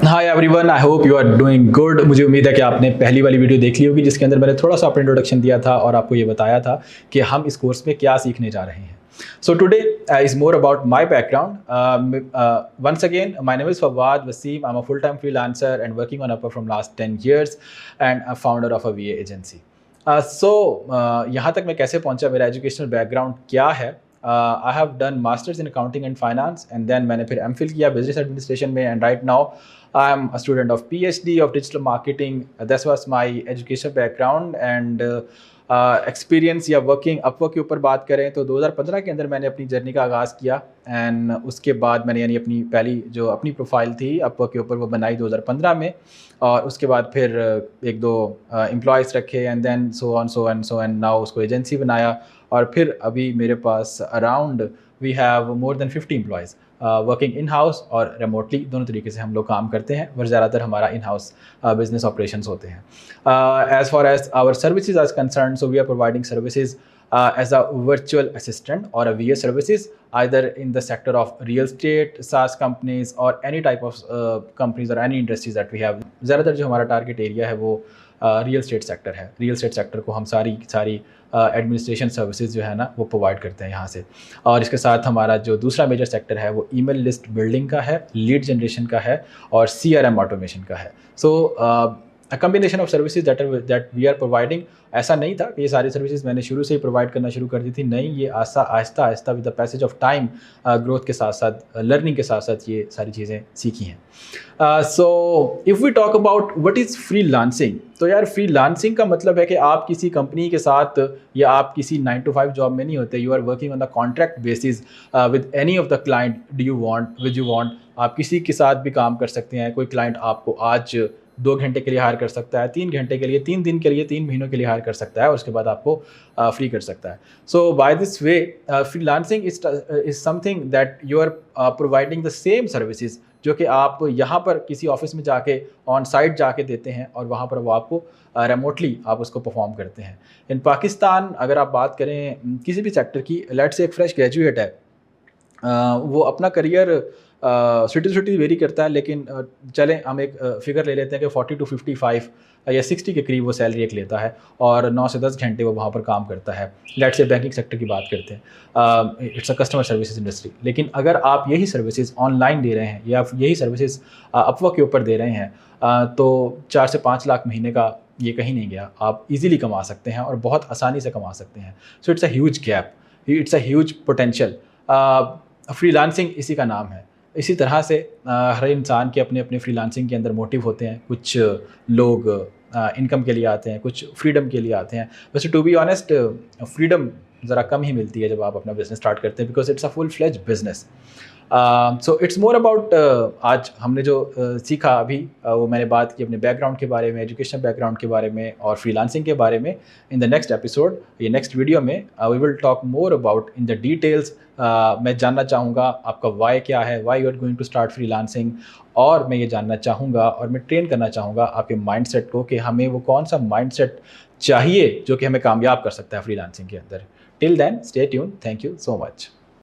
Hi everyone, I hope you are doing good. मुझे उम्मीद है कि आपने पहली वाली वीडियो देख ली होगी जिसके अंदर मैंने थोड़ा सा अपना इंट्रोडक्शन दिया था और आपको ये बताया था कि हम इस कोर्स में क्या सीखने जा रहे हैं। So today is more about my background. Once again, my name is Fawad Waseem. I am a full time freelancer and working on Upwork from last 10 years and a founder of a VA agency. यहाँ तक मैं कैसे पहुंचा, मेरा educational background क्या है। I have done masters in accounting and finance and then मैंने फिर एम किया बिजनेस एडमिनिस्ट्रेशन में and right now I'm a student of PhD of digital marketing. That was my education background and experience या working Upwork के ऊपर बात करें तो 2015 के अंदर मैंने अपनी जर्नी का आगाज़ किया एंड उसके बाद मैंने यानी अपनी पहली जो अपनी प्रोफाइल थी अपवर्क के ऊपर वो बनाई 2015 में। और उसके बाद फिर एक दो एम्प्लॉयज़ रखे and then so and now उसको एजेंसी बनाया। और फिर अभी मेरे पास around we have more than 50 employees working in house और रिमोटली, दोनों तरीके से हम लोग काम करते हैं, पर ज़्यादातर हमारा इन हाउस बिजनेस ऑपरेशंस होते हैं। As far as our services are concern, so we are providing services as a virtual assistant or a VA services either in the sector of real estate, SaaS companies or any type of companies or any industries that we have. ज़्यादातर जो हमारा target area है वो real estate sector है। Real estate sector को हम सारी administration services जो है ना वो प्रोवाइड करते हैं यहाँ से। और इसके साथ हमारा जो दूसरा मेजर सेक्टर है वो ईमेल लिस्ट बिल्डिंग का है, लीड जनरेशन का है और CRM ऑटोमेशन का है। So a combination of services that we are providing. ऐसा नहीं था कि ये सारी सर्विसेज मैंने शुरू से ही प्रोवाइड करना शुरू कर दी थी, नहीं, ये Aahista Aahista with the passage of time, growth के साथ साथ लर्निंग के साथ साथ ये सारी चीज़ें सीखी हैं। So if we talk about what is freelancing, तो यार फ्रीलांसिंग का मतलब है कि आप किसी कंपनी के साथ या आप किसी 9 to 5 जॉब में नहीं होते। You are working on the contract basis with any of the client do you want with you want. आप किसी के साथ भी काम कर सकते हैं। कोई क्लाइंट आपको आज 2 घंटे के लिए हायर कर सकता है, 3 घंटे के लिए, 3 दिन के लिए, 3 महीनों के लिए हायर कर सकता है और उसके बाद आपको फ्री कर सकता है। So by this way freelancing is something that you are providing the same services जो कि आप यहाँ पर किसी ऑफिस में जाके ऑन साइट जाके देते हैं और वहाँ पर वो आपको रिमोटली आप उसको परफॉर्म करते हैं। इन पाकिस्तान अगर आप बात करें किसी भी सेक्टर की, लेट्स से एक फ्रेश ग्रेजुएट है, वो अपना career city to city very करता है, लेकिन चलें हम एक फिगर ले लेते हैं कि 40 to 55 या 60 के करीब वो सैलरी एक लेता है और 9 से 10 घंटे वो वहाँ पर काम करता है। लेट्स से बैंकिंग सेक्टर की बात करते हैं, it's a customer services industry. लेकिन अगर आप यही सर्विसेज ऑनलाइन दे रहे हैं या यही सर्विसेज अपवर्क के ऊपर दे रहे हैं तो 4 से 5 लाख महीने का ये कहीं नहीं गया, आप इजीली कमा सकते हैं और बहुत आसानी से कमा सकते हैं। So it's a huge gap, it's a huge potential. Freelancing इसी का नाम है। इसी तरह से हर इंसान के अपने अपने फ्रीलांसिंग के अंदर मोटिव होते हैं। कुछ लोग इनकम के लिए आते हैं, कुछ फ्रीडम के लिए आते हैं। वैसे टू बी ऑनेस्ट फ्रीडम ज़रा कम ही मिलती है जब आप अपना बिज़नेस स्टार्ट करते हैं, because it's a full fledge business. So it's more about आज हमने जो सीखा अभी वो मैंने बात की अपने बैकग्राउंड के बारे में, एजुकेशन बैकग्राउंड के बारे में और फ्रीलांसिंग के बारे में। इन द नेक्स्ट एपिसोड, ये नेक्स्ट वीडियो में we will talk more about in the details. मैं जानना चाहूँगा आपका वाई क्या है, why you are going to start freelancing. और मैं ये जानना चाहूँगा और मैं ट्रेन करना चाहूँगा आपके माइंडसेट को कि हमें वो कौन सा माइंडसेट चाहिए जो कि हमें कामयाब कर सकता है फ्रीलांसिंग के अंदर। Till then stay tune, thank you so much.